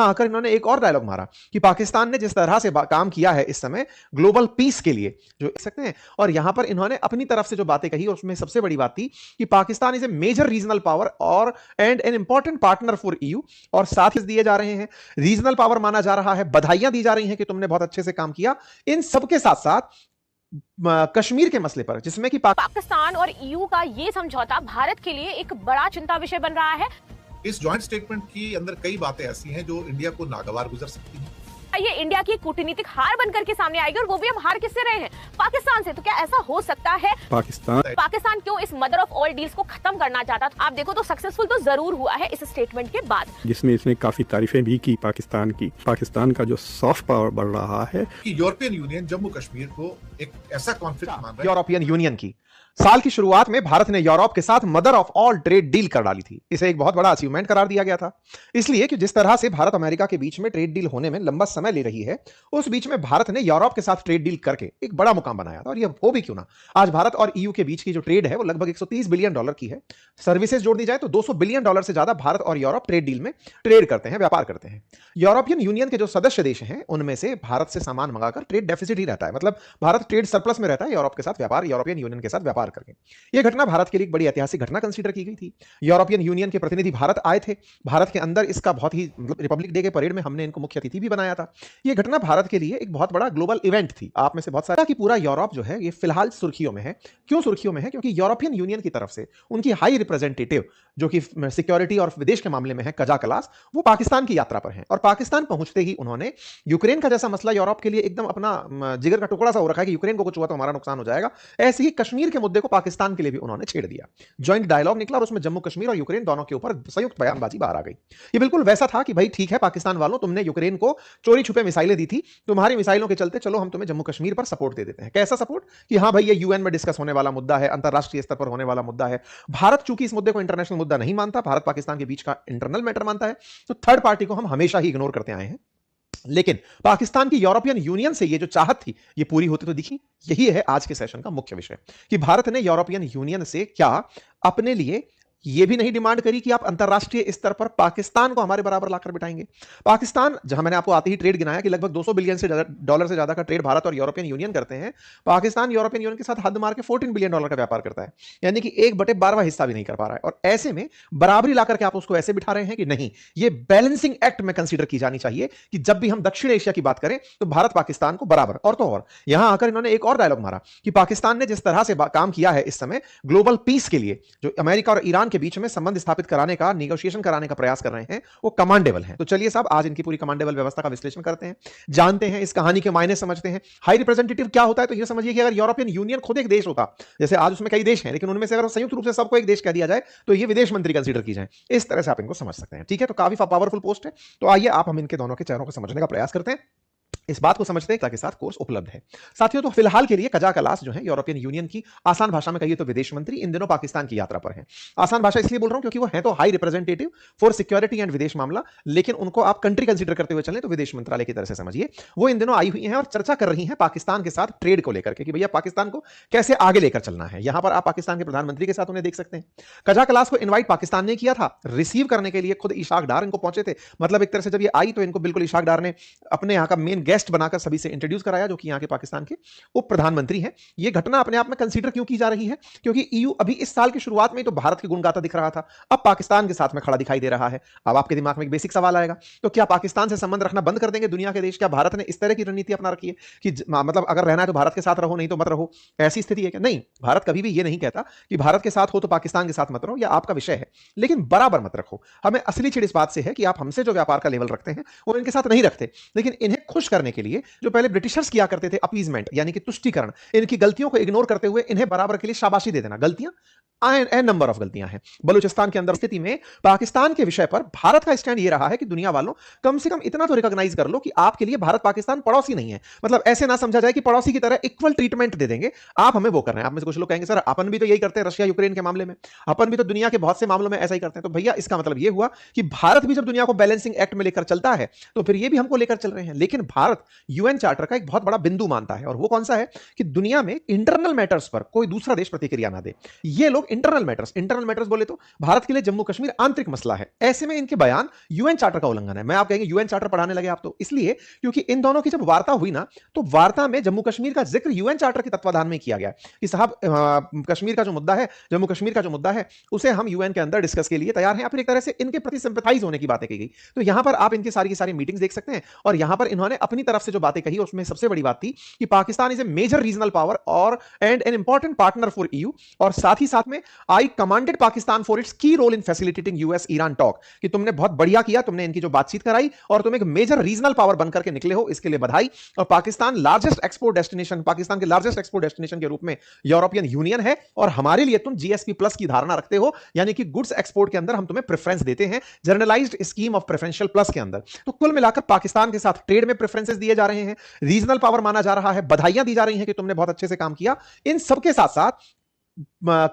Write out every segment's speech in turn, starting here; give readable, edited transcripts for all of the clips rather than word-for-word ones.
यहां आकर इन्होंने एक और डायलॉग मारा कि पाकिस्तान ने जिस तरह से काम किया है इस समय ग्लोबल पीस के लिए जो कह सकते हैं, और यहां पर इन्होंने अपनी तरफ से जो बातें कही उसमें सबसे बड़ी बात थी कि Pakistan is a major regional power और and an important partner for EU, और साथ ही दिए जा रहे हैं, रीजनल पावर माना जा रहा है, बधाइयां दी जा रही हैं कि तुमने बहुत अच्छे से काम किया। इन सबके साथ साथ कश्मीर के मसले पर, जिसमें कि पाकिस्तान और ईयू का ये समझौता भारत के लिए एक बड़ा चिंता विषय बन रहा है। इस जॉइंट स्टेटमेंट की अंदर कई बातें ऐसी हैं जो इंडिया को नागवार गुजर सकती हैं। ये इंडिया की कूटनीतिक हार बनकर के सामने आएगी, और वो भी हम हार किससे रहे हैं? पाकिस्तान से। तो क्या ऐसा हो सकता है पाकिस्तान क्यों इस मदर ऑफ ऑल डील्स को खत्म करना चाहता था? आप देखो तो सक्सेसफुल तो जरूर हुआ है इस स्टेटमेंट के बाद, जिसमें इसने काफी तारीफें भी की पाकिस्तान का जो सॉफ्ट पावर बढ़ रहा है कि यूरोपियन यूनियन जम्मू कश्मीर को एक ऐसा कॉन्फ्लिक्ट मान रहा है। यूरोपियन यूनियन की साल की शुरुआत में भारत ने यूरोप के साथ mother of all trade deal कर डाली थी। इसे एक बहुत बड़ा अचीवमेंट करार दिया गया था, इसलिए कि जिस तरह से भारत अमेरिका के बीच में ट्रेड डील होने में लंबा समय ले रही है, उस बीच में भारत ने यूरोप के साथ ट्रेड डील करके एक बड़ा मुकाम बनाया था। और यह हो भी क्यों ना, आज भारत और ईयू के बीच की जो ट्रेड है वो लगभग 130 बिलियन डॉलर की है। सर्विसेज जोड़ दी जाए तो 200 बिलियन डॉलर से ज्यादा भारत और यूरोप ट्रेड डील में ट्रेड करते हैं, व्यापार करते हैं। यूरोपियन यूनियन के जो सदस्य देश हैं उनमें से भारत से सामान मंगाकर ट्रेड डेफिसिट ही रहता है, मतलब भारत ट्रेड सरप्लस में रहता है यूरोप के साथ व्यापार, यूरोपियन यूनियन के साथ व्यापार करके। यह घटना भारत के लिए एक बड़ी ऐतिहासिक घटना कंसीडर की गई थी। यूरोपियन यूनियन के प्रतिनिधि भारत आए थे, भारत के अंदर इसका बहुत ही रिपब्लिक डे के परेड में हमने इनको मुख्य अतिथि भी बनाया था। यह घटना भारत के लिए एक बहुत बड़ा ग्लोबल इवेंट थी। आप में से बहुत सारा कि पूरा यूरोप जो है ये फिलहाल सुर्खियों में है। क्यों सुर्खियों में है? क्योंकि यूरोपियन यूनियन की तरफ से उनकी हाई रिप्रेजेंटेटिव जो कि सिक्योरिटी और विदेश के मामले में है, कजा कलास, वो पाकिस्तान की यात्रा पर हैं। और पाकिस्तान पहुंचते ही उन्होंने यूक्रेन का जैसा मसला यूरोप के लिए एकदम अपना जिगर का टुकड़ा सा हो रखा है कि यूक्रेन को कुछ हुआ तो हमारा नुकसान हो जाएगा, ऐसे ही कश्मीर के मुद्दे को पाकिस्तान के लिए भी उन्होंने छेड़ दिया। ज्वाइंट डायलॉग निकला और उसमें जम्मू कश्मीर और यूक्रेन दोनों के ऊपर संयुक्त बयानबाजी बाहर आ गई। ये बिल्कुल वैसा था कि भाई ठीक है पाकिस्तान वालों, तुमने यूक्रेन को चोरी छुपे मिसाइलें दी थी, तुम्हारी मिसाइलों के चलते चलो हम तुम्हें जम्मू कश्मीर पर सपोर्ट दे देते हैं। कैसा सपोर्ट? कि हाँ भाई ये यूएन में डिस्कस होने वाला मुद्दा है, अंतरराष्ट्रीय स्तर पर होने वाला मुद्दा है। भारत चूंकि इस मुद्दे को इंटरनेशनल मुद्दा नहीं मानता, भारत पाकिस्तान के बीच का इंटरनल मैटर मानता है, तो थर्ड पार्टी को हम हमेशा ही इग्नोर करते आए हैं। लेकिन पाकिस्तान की यूरोपियन यूनियन से ये जो चाहत थी ये पूरी होती तो दिखी। यही है आज के सेशन का मुख्य विषय कि भारत ने यूरोपियन यूनियन से क्या अपने लिए ये भी नहीं डिमांड करी कि आप अंतरराष्ट्रीय स्तर पर पाकिस्तान को हमारे बराबर लाकर बिठाएंगे। पाकिस्तान, जहां मैंने आपको आते ही ट्रेड गिनाया कि लगभग 200 बिलियन से डॉलर से ज्यादा का ट्रेड भारत और यूरोपियन यूनियन करते हैं, पाकिस्तान यूरोपियन यूनियन के साथ हद मार के 14 बिलियन डॉलर का व्यापार करता है, यानी कि 1/12वां हिस्सा भी नहीं कर पा रहा है। और ऐसे में बराबरी लाकर के आप उसको ऐसे बिठा रहे हैं कि नहीं, ये बैलेंसिंग एक्ट में कंसीडर की जानी चाहिए कि जब भी हम दक्षिण एशिया की बात करें तो भारत पाकिस्तान को बराबर। और तो और यहां आकर इन्होंने एक और डायलॉग मारा कि पाकिस्तान ने जिस तरह से काम किया है इस समय ग्लोबल पीस के लिए, जो अमेरिका और ईरान के बीच में संबंध स्थापित कराने का, नेगोशिएशन कराने का प्रयास कर रहे हैं, वो कमांडेबल है। तो चलिए साहब आज इनकी पूरी कमांडेबल व्यवस्था का विश्लेषण करते हैं, जानते हैं, इस कहानी के मायने समझते हैं। हाई रिप्रेजेंटेटिव क्या होता है? तो ये समझिए कि अगर यूरोपियन यूनियन खुद एक देश होता, जैसे आज उसमें कई देश हैं, लेकिन उनमें से अगर संयुक्त रूप से सबको एक देश कह दिया जाए तो ये विदेश मंत्री कंसीडर की जाए। इस तरह से आप इनको समझ सकते हैं। ठीक है, तो काफी पावरफुल पोस्ट है। तो आइए आप हम इनके दोनों के चेहरों को समझने का प्रयास करते हैं। इस बात को समझते हैं के साथ कोर्स उपलब्ध है। साथियों, तो फिलहाल के लिए कजा कलास जो है यूरोपियन यूनियन की आसान भाषा में कहिए तो विदेश मंत्री, इन दिनों पाकिस्तान की यात्रा पर हैं। आसान भाषा इसलिए बोल रहा हूं क्योंकि वो है तो high representative for security and विदेश मामला, लेकिन उनको आप कंट्री कंसीडर करते हुए चलें तो विदेश मंत्रालय की तरह से समझिए। वो इन दिनों आई हुई हैं और चर्चा कर रही हैं पाकिस्तान के साथ ट्रेड को लेकर के कि भैया पाकिस्तान को कैसे आगे लेकर चलना है। यहां पर आप पाकिस्तान के प्रधानमंत्री के साथ उन्हें देख सकते हैं। कजा कलास को इन्वाइट पाकिस्तान ने किया था, रिसीव करने के लिए खुद इशाक डार इनको पहुंचे थे। मतलब एक तरह से जब ये आई तो इनको बिल्कुल इशाक डार ने अपने यहां का मेन गेस्ट बनाकर सभी से इंट्रोड्यूस कराया, जो कि यहां के पाकिस्तान के उप प्रधानमंत्री हैं। यह घटना अपने आप में कंसीडर क्यों की जा रही है? क्योंकि ईयू अभी इस साल की शुरुआत में तो भारत की गुण गाता दिख रहा था, अब पाकिस्तान के साथ में खड़ा दिखाई दे रहा है। अब आपके दिमाग में एक बेसिक सवाल आएगा, तो क्या पाकिस्तान से संबंध रखना बंद कर देंगे दुनिया के देश? क्या भारत ने इस तरह की रणनीति अपना रखी है कि मतलब अगर रहना है तो भारत के साथ रहो, नहीं तो मत रहो, ऐसी स्थिति है क्या? नहीं, भारत कभी भी यह नहीं कहता कि भारत के साथ हो तो पाकिस्तान के साथ मत रहो, यह आपका विषय है, लेकिन बराबर मत रखो। हमें असली चिड़ इस बात से है कि आप हमसे जो व्यापार का लेवल रखते हैं वो इनके साथ नहीं रखते, लेकिन इन्हें खुश करने के लिए जो पहले ब्रिटिशर्स किया करते थे अपीजमेंट यानी कि तुष्टीकरण, इनकी गलतियों को इग्नोर करते हुए इन्हें बराबर के लिए शाबाशी दे देना। गलतियां एन नंबर ऑफ गलतियां हैं बलूचिस्तान के अंदर। स्थिति में पाकिस्तान के विषय पर भारत का स्टैंड यह रहा है कि दुनिया वालों कम से कम इतना तो रिकॉग्नाइज कर लो कि आपके लिए भारत पाकिस्तान पड़ोसी नहीं है। मतलब ऐसे ना समझा जाए कि पड़ोसी की तरह इक्वल ट्रीटमेंट दे देंगे, आप हमें वो कर रहे हैं। आप में से कुछ लोग कहेंगे सर अपन भी तो यही करते हैं रशिया यूक्रेन के मामले में, अपन भी तो दुनिया के बहुत से मामलों में ऐसा ही करते हैं। तो भैया इसका मतलब यह हुआ कि भारत भी जब दुनिया को बैलेंसिंग एक्ट में लेकर चलता है तो फिर ये भी हमको लेकर चल रहे हैं। लेकिन भारत भारत यूएन चार्टर का एक बहुत बड़ा बिंदु मानता है, और वो कौन सा है कि दुनिया में इंटरनल मैटर्स पर कोई दूसरा देश प्रतिक्रिया ना दे। ये लोग इंटरनल मैटर्स बोले तो भारत के लिए जम्मू कश्मीर आंतरिक मसला है, ऐसे में इनके बयान यूएन चार्टर का उल्लंघन है। मैं आप कहेंगे यूएन चार्टर पढ़ाने लगे आप, तो इसलिए क्योंकि इन दोनों की जब वार्ता हुई ना, तो वार्ता में जम्मू कश्मीर का जिक्र यूएन चार्टर के तत्वाधान में किया गया कि साहब कश्मीर का जो मुद्दा है, जम्मू कश्मीर का जो मुद्दा है, उसे हम यूएन के अंदर डिस्कस के लिए तैयार हैं। फिर एक तरह से इनके प्रति सिंपैथाइज होने की बातें की गई। तो यहां पर आप इनकी सारी मीटिंग्स देख सकते हैं, और यहां पर इन्होंने अपनी तरफ से जो बातें कही उसमें सबसे बड़ी बात थी कि Pakistan is a major regional power और and an important partner for EU, और साथ ही साथ में I commended Pakistan for its key role in facilitating US Iran talk, कि तुमने बहुत बढ़िया किया, तुमने इनकी जो बातचीत कराई और तुम एक मेजर रीजनल पावर बनकर के निकले हो, इसके लिए बधाई। और Pakistan largest export destination, Pakistan के लार्जेस्ट एक्सपोर्ट डेस्टिनेशन के रूप में यूरोपियन यूनियन है, और हमारे लिए तुम जीएसपी प्लस की धारणा रखते हो, यानी कि गुड्स एक्सपोर्ट के अंदर हम तुम्हें प्रेफरेंस देते हैं, generalised scheme of preferential plus के अंदर। तो कुल मिलाकर पाकिस्तान के साथ ट्रेड में प्रेफरेंसेस दिए जा रहे हैं, रीजनल पावर माना जा रहा है, बधाइयां दी जा रही हैं कि तुमने बहुत अच्छे से काम किया। इन सबके साथ साथ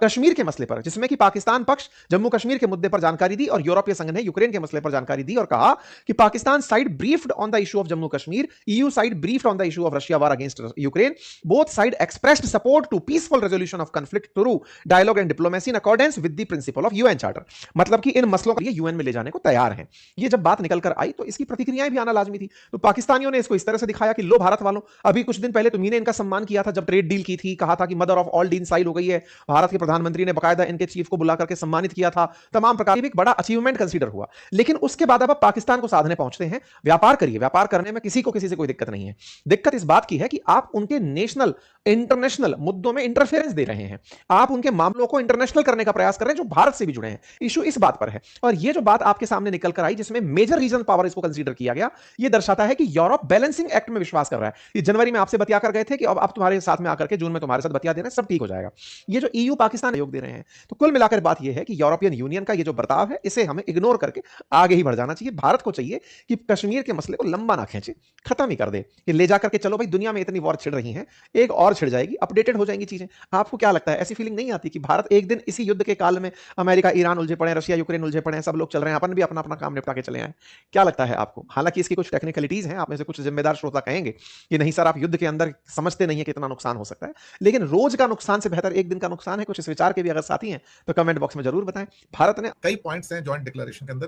कश्मीर के मसले पर, जिसमें कि पाकिस्तान पक्ष जम्मू कश्मीर के मुद्दे पर जानकारी दी, और यूरोपीय संघ ने यूक्रेन के मसले पर जानकारी दी और कहा कि Pakistan side briefed on the issue of Jammu Kashmir, EU side briefed on the issue of Russia war against Ukraine, both side expressed support to peaceful resolution of conflict through dialogue and diplomacy in accordance with the principle of UN charter. मतलब कि इन मसलों को ये UN में ले जाने को तैयार हैं। ये जब बात निकल कर आई तो इसकी प्रतिक्रियाएं भी आना लाजमी थी। तो पाकिस्तानियों ने इसको इस तरह से दिखाया कि लो भारत वालों, अभी कुछ दिन पहले तुम्ही ने इनका सम्मान किया था जब ट्रेड डील की थी, कहा था कि mother of all deal sign हो गई है, भारत के प्रधानमंत्री ने बकायदा इनके चीफ को बुला करके सम्मानित किया था, तमाम प्रकार की एक बड़ा अचीवमेंट कंसीडर हुआ। लेकिन उसके बाद अब आप पाकिस्तान को साधने पहुंचते हैं, व्यापार करिए, व्यापार करने में किसी से कोई दिक्कत नहीं है। दिक्कत इस बात की है कि आप उनके नेशनल इंटरनेशनल मुद्दों में इंटरफेरेंस दे रहे हैं, आप उनके मामलों को इंटरनेशनल करने का प्रयास कर रहे हैं जो भारत से भी जुड़े हैं। इशू इस बात पर है, और ये जो बात आपके सामने निकल कर आई जिसमें मेजर रीजनल पावर इसको कंसीडर किया गया, ये दर्शाता है कि यूरोप बैलेंसिंग एक्ट में विश्वास कर रहा है। ये जनवरी में आपसे बतिया कर गए थे कि अब तुम्हारे साथ में आकर के जून में तुम्हारे साथ बतिया देना, सब ठीक हो जाएगा। ये जो ईयू पाकिस्तान योग दे रहे हैं, तो कुल मिलाकर बात यह है कि यूरोपियन यूनियन का ये जो बर्ताव है, इसे हमें इग्नोर करके आगे ही बढ़ जाना चाहिए। भारत को चाहिए कि कश्मीर के मसले को लंबा ना खींचे, खत्म ही कर दे, कि ले जाकर के चलो भाई दुनिया में इतनी वॉर छिड़ रही हैं, एक और छिड़ जाएगी, अपडेटेड हो जाएंगी चीजें। आपको क्या लगता है, ऐसी फीलिंग नहीं आती कि भारत एक दिन इसी युद्ध के काल में अमेरिका ईरान उलझे पड़े, रशिया यूक्रेन उलझे पड़े हैं, सब लोग चल रहे हैं, अपन भी अपना अपना काम निपटा के चले आए? क्या लगता है आपको? हालांकि इसकी कुछ टेक्निकलिटीज हैं, आप में से कुछ जिम्मेदार श्रोता कहेंगे कि नहीं सर, आप युद्ध के अंदर समझते नहीं है कितना नुकसान हो सकता है, लेकिन रोज का नुकसान से बेहतर एक दिन का नुकसान है। कुछ इस विचार के भी अगर साथी हैं तो कमेंट बॉक्स में जरूर बताएं। भारत ने कई पॉइंट्स हैं जॉइंट डिक्लेरेशन के अंदर।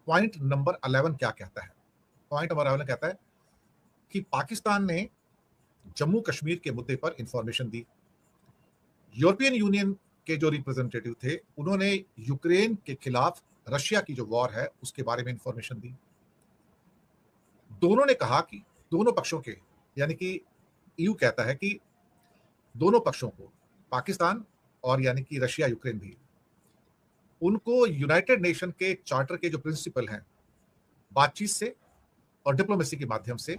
पॉइंट नंबर 11 क्या कहता है? पॉइंट नंबर 11 कहता है कि पाकिस्तान ने जम्मू कश्मीर के मुद्दे पर इंफॉर्मेशन दी। यूरोपियन यूनियन के जो रिप्रेजेंटेटिव थे उन्होंने यूक्रेन के खिलाफ रशिया की जो वॉर है उसके बारे में इंफॉर्मेशन दी। दोनों ने कहा कि दोनों पक्षों के, यानी कि ईयू कहता है कि दोनों पक्षों को, पाकिस्तान और यानी कि रशिया यूक्रेन भी, उनको यूनाइटेड नेशन के चार्टर के जो प्रिंसिपल हैं, बातचीत से और डिप्लोमेसी के माध्यम से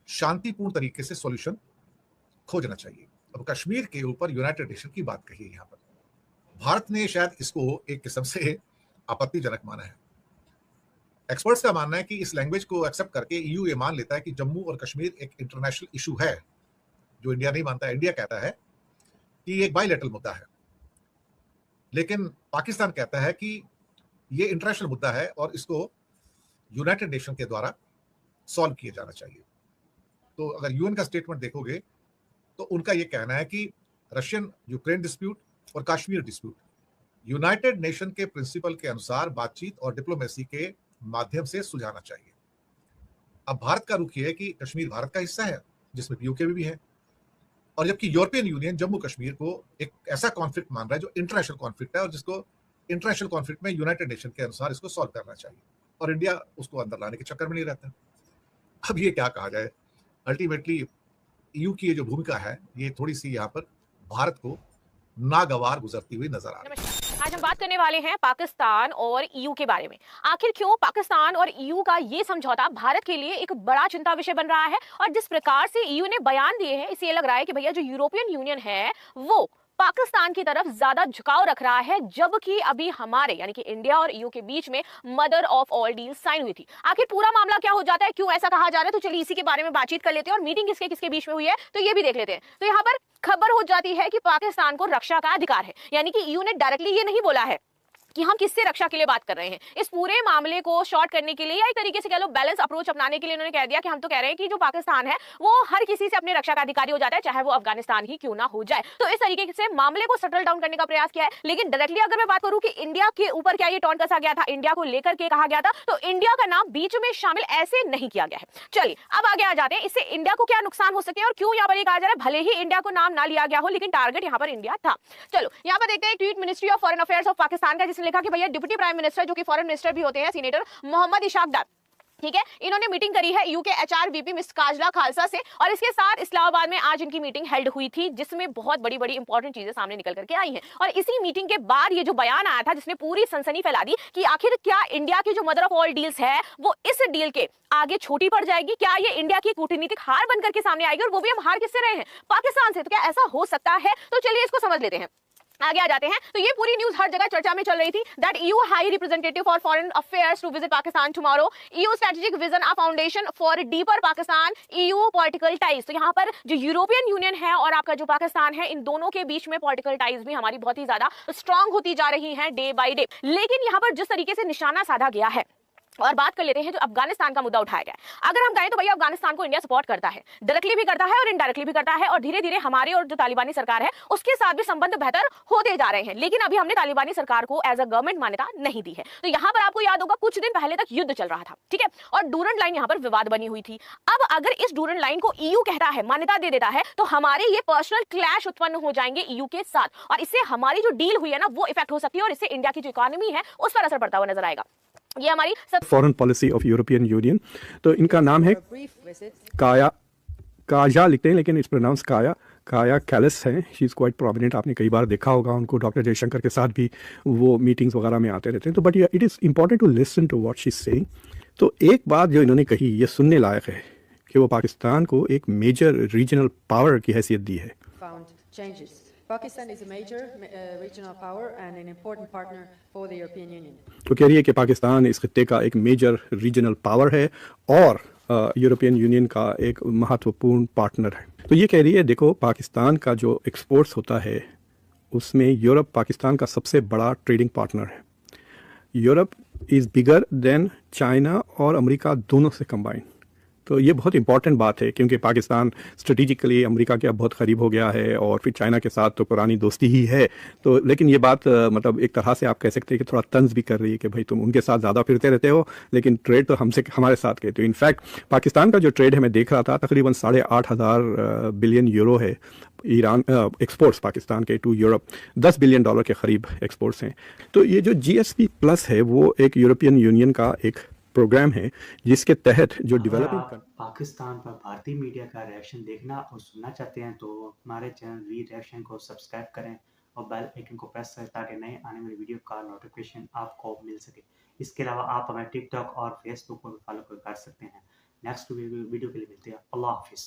शांतिपूर्ण तरीके से सॉल्यूशन खोजना चाहिए। अब कश्मीर के ऊपर यूनाइटेड नेशन की बात कही है यहां पर। भारत ने शायद इसको एक किस्म से आपत्तिजनक माना है। एक्सपर्ट्स का मानना है कि इस लैंग्वेज को एक्सेप्ट करके ईयू ये मान लेता है कि जम्मू और कश्मीर एक इंटरनेशनल इशू है, जो इंडिया नहीं मानता है। इंडिया कहता है कि एक बायलैटरल मुद्दा है, लेकिन पाकिस्तान कहता है कि ये इंटरनेशनल मुद्दा है और इसको यूनाइटेड नेशन के द्वारा सॉल्व किया जाना चाहिए। तो अगर यूएन का स्टेटमेंट देखोगे तो उनका ये कहना है कि रशियन यूक्रेन डिस्प्यूट और कश्मीर डिस्प्यूट यूनाइटेड नेशन के प्रिंसिपल के अनुसार बातचीत और डिप्लोमेसी के माध्यम से सुलझाना चाहिए। अब भारत का रुख ये है कि कश्मीर भारत का हिस्सा है, जिसमें यूके भी है, और जबकि यूरोपियन यूनियन जम्मू कश्मीर को एक ऐसा कॉन्फ्लिक्ट मान रहा है जो इंटरनेशनल कॉन्फ्लिक्ट है और जिसको इंटरनेशनल कॉन्फ्लिक्ट में यूनाइटेड नेशन के अनुसार इसको सॉल्व करना चाहिए, और इंडिया उसको अंदर लाने के चक्कर में नहीं रहता। अब ये क्या कहा जाए, अल्टीमेटली ईयू की ये जो भूमिका है ये थोड़ी सी यहाँ पर भारत को नागवार गुजरती हुई नजर आ रही है। आज हम बात करने वाले हैं पाकिस्तान और ईयू के बारे में। आखिर क्यों पाकिस्तान और ईयू का ये समझौता भारत के लिए एक बड़ा चिंता विषय बन रहा है, और जिस प्रकार से ईयू ने बयान दिए हैं, इससे लग रहा है कि भैया जो यूरोपियन यूनियन है वो पाकिस्तान की तरफ ज्यादा झुकाव रख रहा है, जबकि अभी हमारे यानी कि इंडिया और ईयू के बीच में mother of all deal sign हुई थी। आखिर पूरा मामला क्या हो जाता है, क्यों ऐसा कहा जा रहा है, तो चलिए इसी के बारे में बातचीत कर लेते हैं, और मीटिंग किसके किसके बीच में हुई है तो ये भी देख लेते हैं। तो यहाँ पर खबर हो जाती है कि पाकिस्तान को रक्षा का अधिकार है, यानी कि ईयू ने डायरेक्टली ये नहीं बोला है कि हम किससे रक्षा के लिए बात कर रहे हैं। इस पूरे मामले को शॉर्ट करने के लिए या एक तरीके से कह लो बैलेंस अप्रोच अपनाने के लिए उन्होंने कह दिया कि हम तो कह रहे हैं कि जो पाकिस्तान है वो हर किसी से अपने रक्षा का अधिकारी हो जाता है, चाहे वो अफगानिस्तान ही क्यों ना हो जाए। तो इस तरीके से मामले को सेटल डाउन करने का प्रयास किया है। लेकिन डायरेक्टली अगर मैं बात करूं कि इंडिया के ऊपर क्या ये टॉन्ट कसा गया था, इंडिया को लेकर के कहा गया था, तो इंडिया का नाम बीच में शामिल ऐसे नहीं किया गया है। चलिए अब आगे आ जाते हैं, इससे इंडिया को क्या नुकसान हो सकते हैं और क्यों यहाँ पर ये कहा जा रहा है भले ही इंडिया को नाम ना लिया गया हो लेकिन टारगेट यहाँ पर इंडिया था। चलो यहाँ पर देखते हैं tweet ministry of foreign affairs of Pakistan का, जिसने लिखा कि भैया डिप्टी प्राइम मिनिस्टर जो कि फॉरेन मिनिस्टर भी होते हैं सीनेटर मोहम्मद इशाक डार, ठीक है, इन्होंने मीटिंग करी है यूके एचआरवीपी मिस काजला खालसा से और इसके साथ इस्लामाबाद में आज इनकी मीटिंग हेल्ड हुई थी जिसमें बहुत बड़ी बड़ी इंपॉर्टेंट चीजें सामने निकल करके आई हैं। और इसी मीटिंग के बाद ये जो बयान आया था जिसने पूरी सनसनी फैला दी कि आखिर क्या इंडिया की जो मदर ऑफ ऑल डील्स है वो इस डील के आगे छोटी पड़ जाएगी, क्या ये इंडिया की कूटनीतिक हार बनकर के सामने आएगी और वो भी हम हार किससे रहे हैं, पाकिस्तान से। तो क्या ऐसा हो सकता है? तो चलिए इसको समझ लेते हैं, आगे आ जाते हैं। तो ये पूरी न्यूज हर जगह चर्चा में चल रही थी that EU high representative for foreign affairs to visit Pakistan tomorrow, EU strategic vision a foundation for deeper Pakistan EU political ties. तो यहाँ पर जो यूरोपियन यूनियन है और आपका जो पाकिस्तान है, इन दोनों के बीच में पॉलिटिकल टाइज भी हमारी बहुत ही ज्यादा स्ट्रांग होती जा रही है डे बाय डे। लेकिन यहाँ पर जिस तरीके से निशाना साधा गया है, और बात कर लेते हैं जो अफगानिस्तान का मुद्दा उठाया गया है। अगर हम कहें तो भैया अफगानिस्तान को इंडिया सपोर्ट करता है, डायरेक्टली भी करता है और इनडायरेक्टली भी करता है, और धीरे धीरे हमारे और जो तालिबानी सरकार है उसके साथ भी संबंध बेहतर होते जा रहे हैं। लेकिन अभी हमने तालिबानी सरकार को एज अ गवर्नमेंट मान्यता नहीं दी है। तो यहाँ पर आपको याद होगा कुछ दिन पहले तक युद्ध चल रहा था, ठीक है, और डूरंड लाइन यहाँ पर विवाद बनी हुई थी। अब अगर इस डूरंड लाइन को ईयू कहता है, मान्यता दे देता है, तो हमारे ये पर्सनल क्लैश उत्पन्न हो जाएंगे ईयू के साथ, और इससे हमारी जो डील हुई है ना वो इफेक्ट हो सकती है, और इससे इंडिया की जो इकोनॉमी है उस पर असर पड़ता हुआ नजर आएगा। ये हमारी foreign policy of European union. तो इनका नाम है काया, काजा लिखते हैं लेकिन इट्स प्रोनाउंस काया, काया कैलिस है। शी इज़ क्वाइट प्रोमिनेंट, आपने कई बार देखा होगा उनको, डॉक्टर जयशंकर के साथ भी वो मीटिंग्स वगैरह में आते रहते हैं। तो but it is important to listen to what she is saying. तो एक बात जो इन्होंने कही ये सुनने लायक है कि वो पाकिस्तान को एक मेजर रीजनल पावर की हैसियत दी है। Pakistan is a major regional power and an important partner for the European Union. तो कह रही है कि पाकिस्तान इस खित्ते का एक मेजर रीजनल पावर है और यूरोपियन यूनियन का एक महत्वपूर्ण पार्टनर है। तो ये कह रही है देखो पाकिस्तान का जो एक्सपोर्ट्स होता है उसमें यूरोप पाकिस्तान का सबसे बड़ा ट्रेडिंग पार्टनर है। Europe is bigger than China और अमेरिका दोनों से कंबाइन। तो ये बहुत इंपॉर्टेंट बात है क्योंकि पाकिस्तान स्ट्रेटिजिकली अमेरिका के अब बहुत करीब हो गया है और फिर चाइना के साथ तो पुरानी दोस्ती ही है। तो लेकिन ये बात मतलब एक तरह से आप कह सकते हैं कि थोड़ा तंज भी कर रही है कि भाई तुम उनके साथ ज़्यादा फिरते रहते हो लेकिन ट्रेड तो हमसे हमारे साथ के। तो इनफैक्ट पाकिस्तान का जो ट्रेड है मैं देख रहा था तकरीबन 8,500 बिलियन यूरो है ईरान एक्सपोर्ट्स पाकिस्तान के टू यूरोप, $10 बिलियन के करीब एक्सपोर्ट्स हैं। तो ये जो GSP प्लस है वो एक यूरोपियन यूनियन का एक प्रोग्राम है जिसके तहत जो डेवलपिंग पाकिस्तान पर भारतीय मीडिया का रिएक्शन देखना और सुनना चाहते हैं तो हमारे चैनल वी रिएक्शन को सब्सक्राइब करें और बेल आइकन को प्रेस करें ताकि नए आने वाली वीडियो का नोटिफिकेशन आपको मिल सके। इसके अलावा आप हमें टिकटॉक और फेसबुक पर फॉलो कर सकते हैं। नेक्स्ट वीडियो के लिए मिलते हैं। अल्लाह हाफिज़।